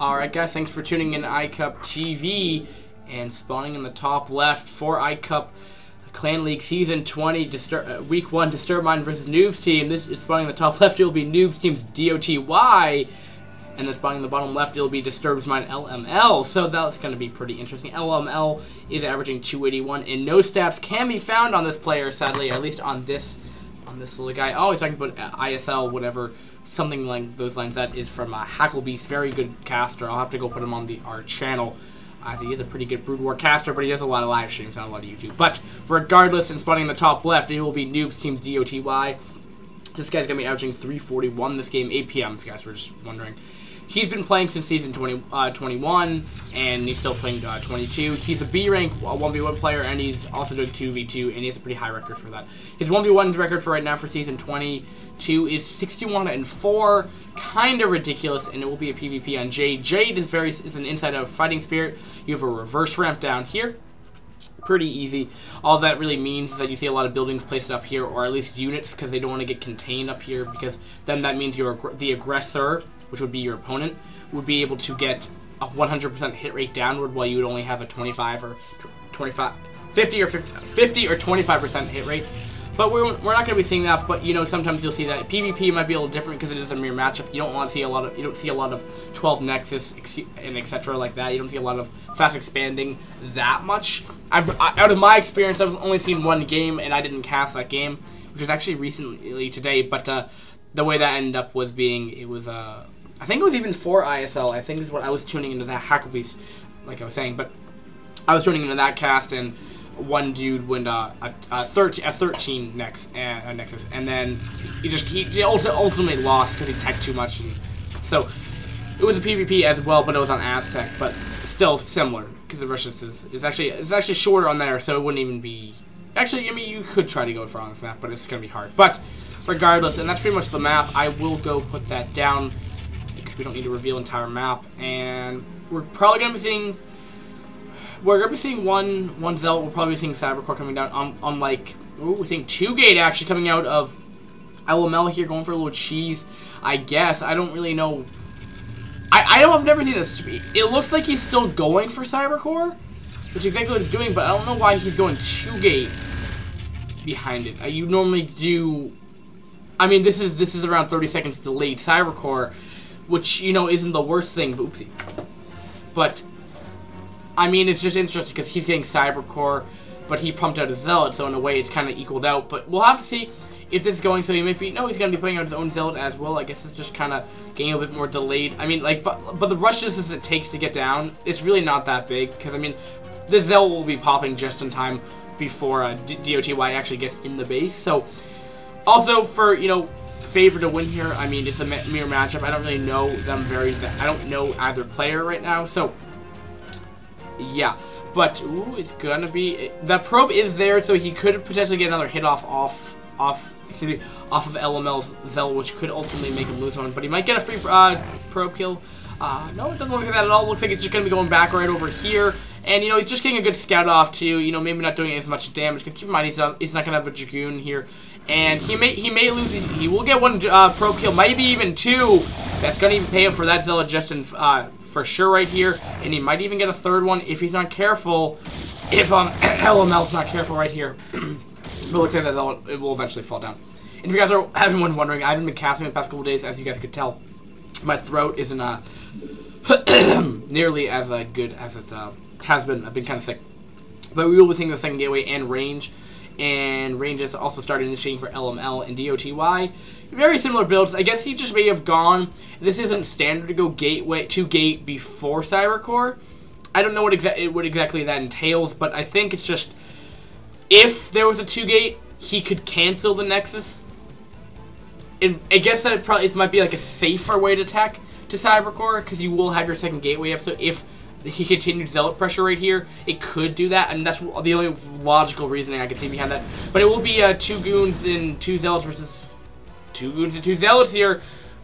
Alright guys, thanks for tuning in iCup TV, and spawning in the top left for iCup Clan League Season 20, Week 1, Disturb Mind versus Noobs Team. This is spawning in the top left, it will be Noobs Team's DOTY, and then spawning in the bottom left, it will be Disturb's Mind LML, so that's going to be pretty interesting. LML is averaging 281, and no stats can be found on this player, sadly, at least on this little guy. Oh, he's talking about ISL, whatever, something like those lines. That is from Hacklebeast, very good caster. I'll have to go put him on our channel. I think he's a pretty good Brood War caster, but he does a lot of live streams, not a lot of YouTube. But regardless, in spawning in the top left, it will be Noobs Team's DOTY. This guy's going to be averaging 341 this game, 8 p.m. if you guys were just wondering. He's been playing since Season 21, and he's still playing 22. He's a B rank 1v1 player, and he's also doing 2v2, and he has a pretty high record for that. His 1v1 record for right now for Season 22 is 61-4, kind of ridiculous, and it will be a PvP on Jade. Jade is an inside out fighting spirit. You have a reverse ramp down here. Pretty easy. All that really means is that you see a lot of buildings placed up here, or at least units, because they don't want to get contained up here, because then that means the aggressor, which would be your opponent, would be able to get a 100% hit rate downward, while you would only have a 50 or 25% hit rate. But we're not going to be seeing that. But you know, sometimes you'll see that PvP might be a little different because it is a mirror matchup. You don't want to see a lot of 12 Nexus and etc. like that. You don't see a lot of fast expanding that much. Out of my experience, I've only seen one game, and I didn't cast that game, which was actually recently today. But the way that ended up was being, it was I think it was even for ISL. I think is what I was tuning into that Hacklebeast, like I was saying. But I was tuning into that cast, and one dude went a 13 Nexus, and then he ultimately lost because he teched too much, and so it was a PvP as well, but it was on Aztec, but still similar because the Russians is actually shorter on there, so it wouldn't even be. Actually, I mean, you could try to go for on this map, but it's gonna be hard. But regardless, and that's pretty much the map. I will go put that down because we don't need to reveal entire map, and we're probably gonna be seeing. We're going to be seeing one Zealot. We'll probably be seeing Cybercore coming down on like, ooh, we're seeing 2-Gate actually coming out of LML here, going for a little cheese, I guess. I don't really know. I've never seen this. It looks like he's still going for Cybercore, which is exactly what he's doing, but I don't know why he's going 2-Gate behind it. You normally do, I mean, this is around 30 seconds delayed Cybercore, which, you know, isn't the worst thing, but oopsie. But I mean, it's just interesting because he's getting Cybercore, but he pumped out a Zealot, so in a way it's kind of equaled out. But we'll have to see if this is going. So he might be, no, he's going to be putting out his own Zealot as well. I guess it's just kind of getting a bit more delayed. I mean, like, but the rush distance it takes to get down, it's really not that big, because I mean, this Zealot will be popping just in time before DOTY actually gets in the base. So also for, you know, favor to win here, I mean, it's a mirror matchup. I don't really know them I don't know either player right now, so yeah, but ooh, it's gonna be, that probe is there, so he could potentially get another hit off of LML's Zealot, which could ultimately make him lose one. But he might get a free probe kill. No, it doesn't look like that at all. It looks like it's just gonna be going back right over here, and you know, he's just getting a good scout off too. You know, maybe not doing as much damage. Because keep in mind, he's not gonna have a Dragoon here, and he may lose. He will get one probe kill, maybe even two. That's gonna even pay him for that Zealot just in for sure right here, and he might even get a third one if he's not careful. If LML's not careful right here, it looks like that it will eventually fall down. And if you guys are having one wondering, I haven't been casting the past couple days, as you guys could tell. My throat isn't nearly as good as it has been. I've been kind of sick, but we will be seeing the second gateway and range. And range has also started initiating for LML and DOTY. Very similar builds. I guess he just may have gone. This isn't standard to go gate before Cybercore. I don't know what exactly that entails, but I think it's just if there was a 2-Gate, he could cancel the Nexus. And I guess that it might be like a safer way to attack to Cybercore, because you will have your second gateway up. So if he continued Zealot pressure right here, it could do that, and that's the only logical reasoning I can see behind that. But it will be 2 Goons and 2 Zealots versus 2 Goons and 2 Zealots here.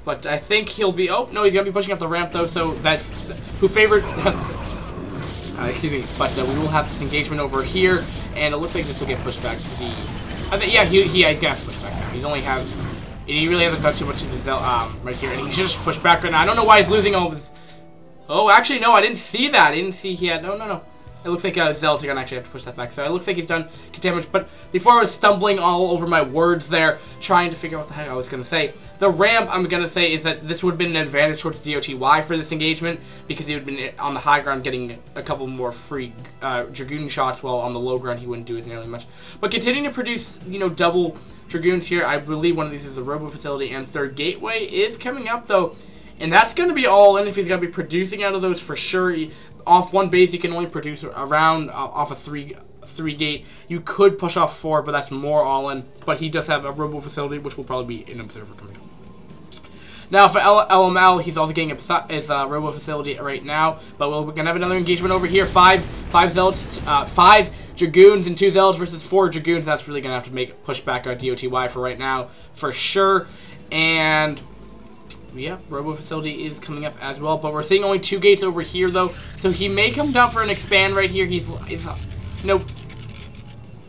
But I think he'll be, oh no, he's gonna be pushing up the ramp though, so that's who favored excuse me, but we will have this engagement over here, and it looks like this will get pushed back because he's gonna have to push back now. He really hasn't done too much of his right here, and he should just push back right now. I don't know why he's losing all of his Oh, actually, no, I didn't see that. I didn't see he had... No. It looks like Zealot's going to actually have to push that back. So it looks like he's done damage. But before I was stumbling all over my words there, trying to figure out what the heck I was going to say, the ramp I'm going to say is that this would have been an advantage towards DOTY for this engagement, because he would have been on the high ground getting a couple more free Dragoon shots, while on the low ground he wouldn't do as nearly much. But continuing to produce, you know, double Dragoons here, I believe one of these is a Robo Facility, and third Gateway is coming up, though. And that's going to be all in if he's going to be producing out of those for sure. Off one base, you can only produce around off a three gate. You could push off 4, but that's more all in. But he does have a Robo Facility, which will probably be an Observer coming up. Now for LML, he's also getting his Robo Facility right now. But we're going to have another engagement over here. 5 Zealots, 5 Dragoons and 2 Zealots versus 4 Dragoons. That's really going to have to push back our DOTY for right now, for sure. And... yeah, Robo Facility is coming up as well, but we're seeing only 2 gates over here, though, so he may come down for an expand right here. He's you know,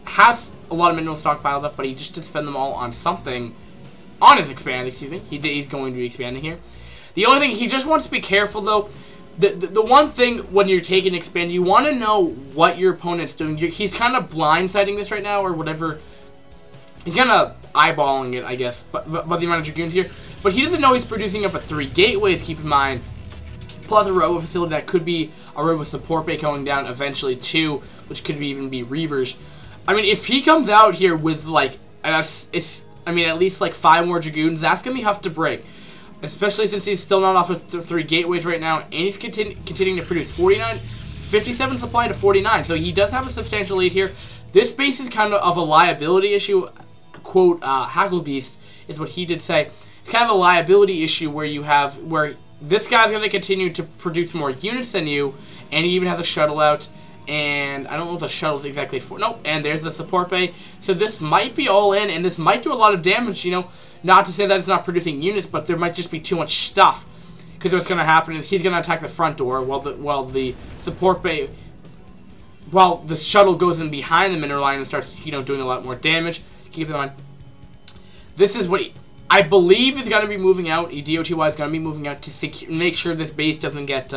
has a lot of minerals stockpiled up, but he just did spend them all on something, on his expand, excuse me. He's going to be expanding here. The only thing, he just wants to be careful, though. The one thing when you're taking expand, you want to know what your opponent's doing. He's kind of blindsiding this right now, or whatever. He's kind of eyeballing it, I guess, but the amount of Dragoons here. But he doesn't know he's producing up a 3 gateways, keep in mind. Plus a Robo Facility that could be a Robo Support Bay going down eventually too, which could even be Reavers. I mean, if he comes out here with like, at least like 5 more Dragoons, that's going to be tough to break. Especially since he's still not off with 3 gateways right now, and he's continuing to produce 57 supply to 49, so he does have a substantial lead here. This base is kind of a liability issue, quote, Hacklebeast is what he did say. It's kind of a liability issue where this guy's going to continue to produce more units than you, and he even has a shuttle out, and I don't know what the shuttle's exactly for. Nope, and there's the support bay. So this might be all in, and this might do a lot of damage, you know. Not to say that it's not producing units, but there might just be too much stuff. Because what's going to happen is he's going to attack the front door while the support bay, while the shuttle goes in behind the mineral line and starts, you know, doing a lot more damage. Keep in mind, this is what I believe is going to be moving out. DOTY is going to be moving out to make sure this base doesn't get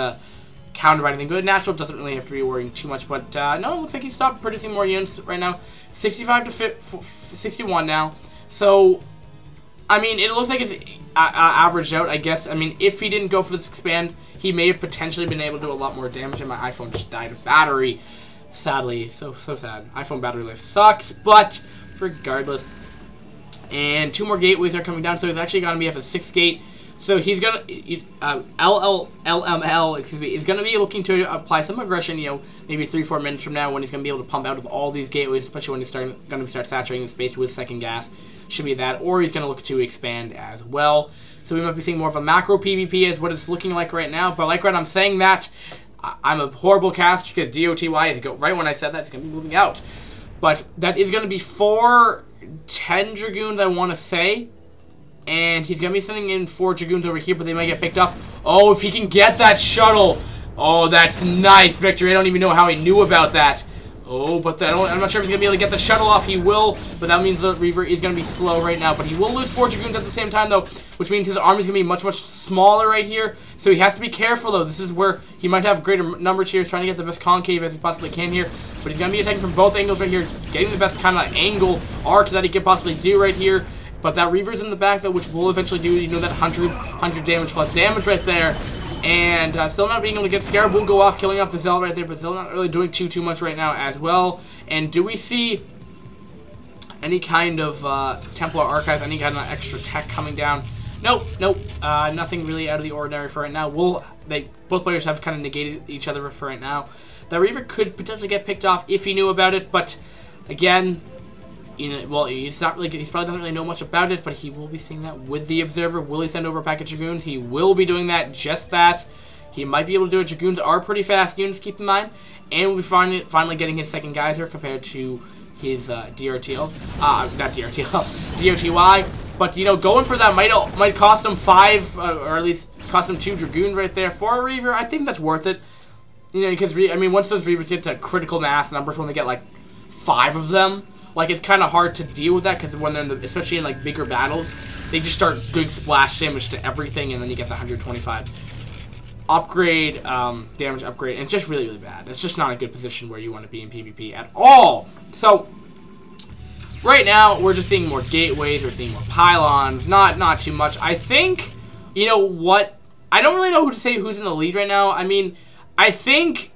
countered by anything good. Natural doesn't really have to be worrying too much, but no, it looks like he stopped producing more units right now. 65 to 61 now. So, I mean, it looks like it's averaged out, I guess. I mean, if he didn't go for this expand, he may have potentially been able to do a lot more damage, and my iPhone just died of battery. Sadly, so sad. iPhone battery life sucks, but regardless. And 2 more gateways are coming down, so he's actually going to be at a 6 gate. So he's going to, LML, excuse me, is going to be looking to apply some aggression, you know, maybe 3-4 minutes from now when he's going to be able to pump out of all these gateways, especially when he's going to start saturating the space with second gas. Should be that, or he's going to look to expand as well. So we might be seeing more of a macro PvP as what it's looking like right now. But like when I'm saying that, I'm a horrible caster because DOTY is right when I said that, it's going to be moving out. But that is going to be 10 Dragoons, I want to say. And he's going to be sending in 4 Dragoons over here, but they might get picked off. Oh, if he can get that shuttle. Oh, that's nice, Victor. I don't even know how he knew about that. Oh, but I'm not sure if he's going to be able to get the shuttle off. He will, but that means the Reaver is going to be slow right now. But he will lose 4 Dragoons at the same time, though, which means his army is going to be much, much smaller right here. So he has to be careful, though. This is where he might have greater numbers here. He's trying to get the best concave as he possibly can here. But he's going to be attacking from both angles right here, getting the best kind of angle arc that he can possibly do right here. But that Reaver's in the back, though, which will eventually do, you know, that 100 damage plus damage right there. And still not being able to get Scarab will go off, killing off the Zealot right there, but still not really doing too much right now as well. And do we see any kind of Templar Archive, any kind of extra tech coming down? Nope. Nothing really out of the ordinary for right now. Both players have kind of negated each other for right now. The Reaver could potentially get picked off if he knew about it, but again, you know, well, he probably doesn't really know much about it, but he will be seeing that with the Observer. Will he send over a pack of Dragoons? He will be doing that, just that. He might be able to do it. Dragoons are pretty fast units, keep in mind. And we'll be finally getting his second geyser compared to his DOTY. But, you know, going for that might cost him 5, or at least cost him 2 Dragoons right there. For a Reaver, I think that's worth it. You know, because, I mean, once those Reavers get to critical mass numbers, when they get, like, 5 of them, like, it's kind of hard to deal with that, because when they're especially in, like, bigger battles, they just start doing splash damage to everything, and then you get the 125 upgrade, damage upgrade, and it's just really, really bad. It's just not a good position where you want to be in PvP at all. So, right now, we're just seeing more gateways, we're seeing more pylons, not too much. I think, you know what, I don't really know who to say who's in the lead right now. I mean, I think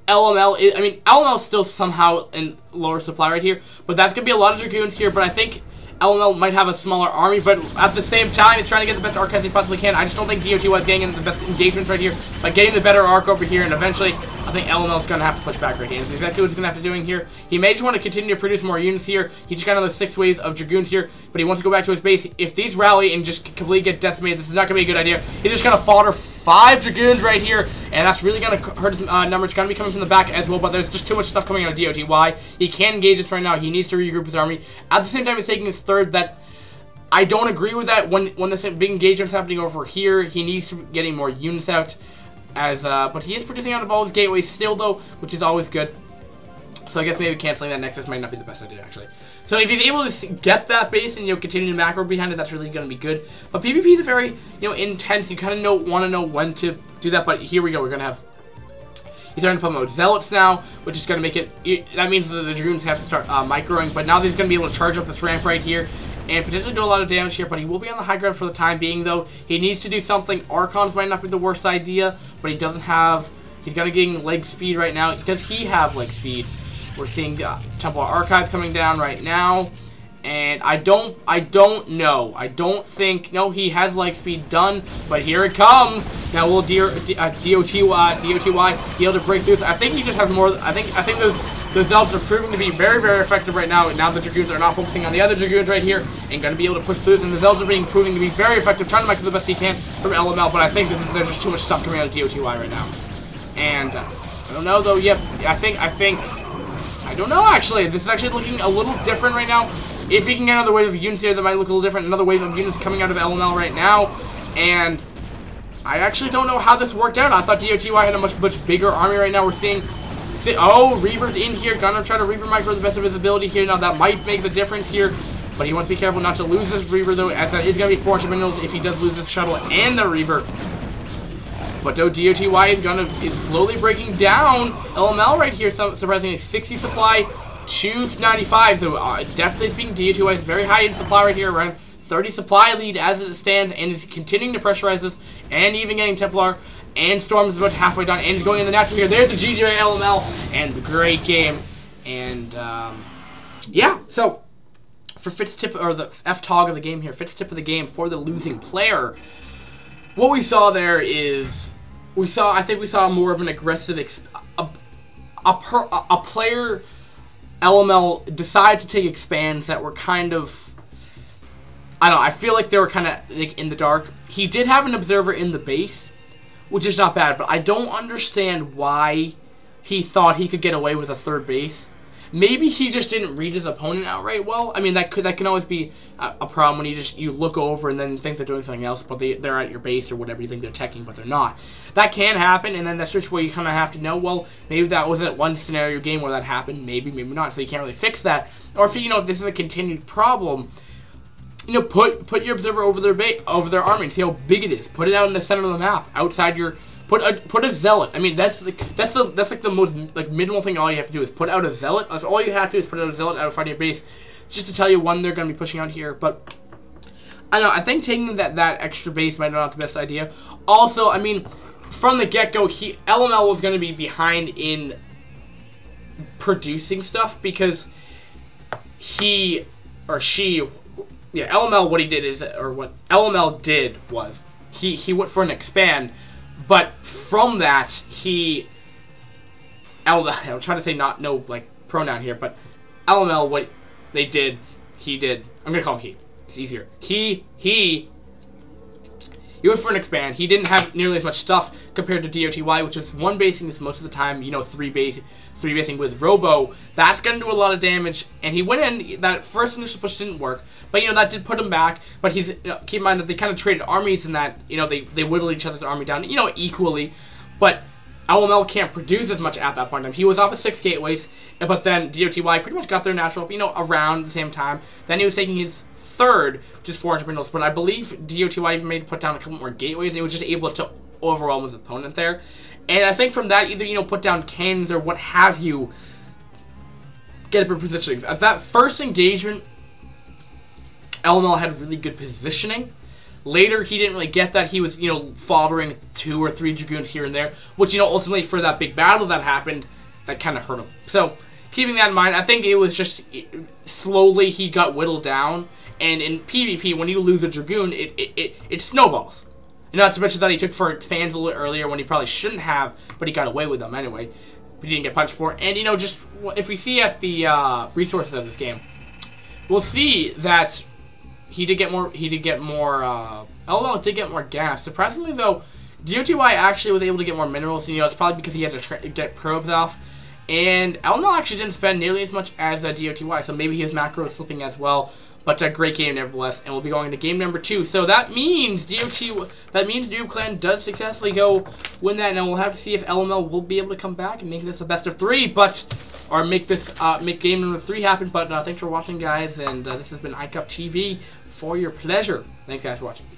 LML is, LML is still somehow in lower supply right here, but that's going to be a lot of Dragoons here, but I think LML might have a smaller army, but at the same time, it's trying to get the best arc as he possibly can. I just don't think DOTY is getting in the best engagements right here, by getting the better arc over here, and eventually, I think LML is going to have to push back right here. And that's exactly what he's going to have to do here. He may just want to continue to produce more units here. He just got another 6 waves of Dragoons here, but he wants to go back to his base. If these rally and just completely get decimated, this is not going to be a good idea. He's just going to fodder 5 Dragoons right here, and that's really going to hurt his numbers. Going to be coming from the back as well, but there's just too much stuff coming out of DOTY. He can't engage this right now. He needs to regroup his army. At the same time, he's taking his third. That I don't agree with that. When this big engagement's happening over here, he needs to be getting more units out. But he is producing out of all his gateways still, though, which is always good. So I guess maybe canceling that Nexus might not be the best idea, actually. So if he's able to get that base and, you know, continue to macro behind it, that's really going to be good. But PvP is a very, you know, intense. You kind of want to know when to do that. But here we go. We're going to have... He's starting to promote Zealots now, which is going to make it... That means that the Dragoons have to start microing. But now he's going to be able to charge up this ramp right here and potentially do a lot of damage here, but he will be on the high ground for the time being, though. He needs to do something. Archons might not be the worst idea, but he doesn't have... He's going to gain leg speed right now. Does he have leg speed? We're seeing Templar Archives coming down right now, and I don't know. I don't think... No, he has leg speed done, but here it comes. Now will DOTY be able to break through? So I think he just has more... I think those Zealots are proving to be very, very effective right now. And now the Dragoons are not focusing on the other Dragoons right here and going to be able to push through. And the Zealots are proving to be very effective, trying to make the best he can from LML. But I think there's just too much stuff coming out of DOTY right now. And I don't know though. Yep, I don't know actually. This is actually looking a little different right now. If he can get another wave of units here, that might look a little different. Another wave of units coming out of LML right now, and I actually don't know how this worked out. I thought DOTY had a much bigger army right now. We're seeing. Oh, Reaver's in here. Gonna try to Reaver micro the best of his ability here. Now that might make the difference here, but he wants to be careful not to lose this Reaver though, as that is gonna be 400 minerals if he does lose this shuttle and the Reaver. But though DOTY is slowly breaking down LML right here. Surprisingly, 60 supply, 295. So definitely speaking, DOTY is very high in supply right here, around 30 supply lead as it stands, and is continuing to pressurize this, and even getting Templar. And Storm is about halfway done, and he's going in the natural here. There's the GG LML, and the great game. And, yeah, so, for Fitz tip, or the F-Tog of the game here, Fitz tip of the game for the losing player, what we saw there is, I think we saw more of an aggressive, a player, LML, decide to take expands that were kind of, I don't know, I feel like they were kind of like, in the dark. He did have an observer in the base, which is not bad, but I don't understand why he thought he could get away with a third base. Maybe he just didn't read his opponent outright well. I mean, that can always be a problem when you look over and then think they're doing something else, but they're at your base or whatever. You think they're teching, but they're not. That can happen, and then that's just where you kind of have to know, well, maybe that wasn't one scenario game where that happened. Maybe not, so you can't really fix that. Or if, if this is a continued problem, put your observer over their army and see how big it is. Put it out in the center of the map, outside your... Put a zealot. I mean, that's like the most minimal thing. All you have to do is put out a zealot. That's all you have to do is put out a zealot outside your base, just to tell you when they're going to be pushing out here. But I don't know. I think taking that extra base might not be the best idea. Also, I mean, from the get-go, LML was going to be behind in producing stuff because LML, what he did is, or what LML did was, he went for an expand, but from that, I'm trying to say no pronoun here, but LML, what they did, he did, I'm going to call him he, it's easier, he went for an expand. He didn't have nearly as much stuff compared to DOTY, which was one basing this most of the time, three basing with Robo. That's going to do a lot of damage, and he went in, that first initial push didn't work, but that did put him back. But he's, keep in mind that they kind of traded armies in that, they whittled each other's army down, equally, but LML can't produce as much at that point in time. He was off of 6 gateways, but then DOTY pretty much got their natural, around the same time. Then he was taking his third, which is 400 minerals, but I believe DOTY even made put down a couple more gateways, and he was just able to overwhelm his opponent there. And I think from that, either, you know, put down cannons or what have you, get up positioning. At that first engagement, LML had really good positioning. Later, he didn't really get that. He was, you know, following 2 or 3 Dragoons here and there, which, you know, ultimately for that big battle that happened, that kind of hurt him. So, keeping that in mind, I think it was just slowly he got whittled down. And in PvP, when you lose a Dragoon, it snowballs. And not to mention that he took for fans a little earlier when he probably shouldn't have, but he got away with them anyway. He didn't get punched for it. And, you know, just if we see at the resources of this game, we'll see that he did get more, LML did get more gas. Surprisingly, though, dOTY actually was able to get more minerals. And, you know, it's probably because he had to get probes off. And LML actually didn't spend nearly as much as dOTY, so maybe his macro is slipping as well. But a great game nevertheless, and we'll be going into game number 2. So that means Noob Clan does successfully go win that, and we'll have to see if LML will be able to come back and make this a best of 3, or make this make game number 3 happen. But thanks for watching, guys, and this has been iCup TV for your pleasure. Thanks, guys, for watching.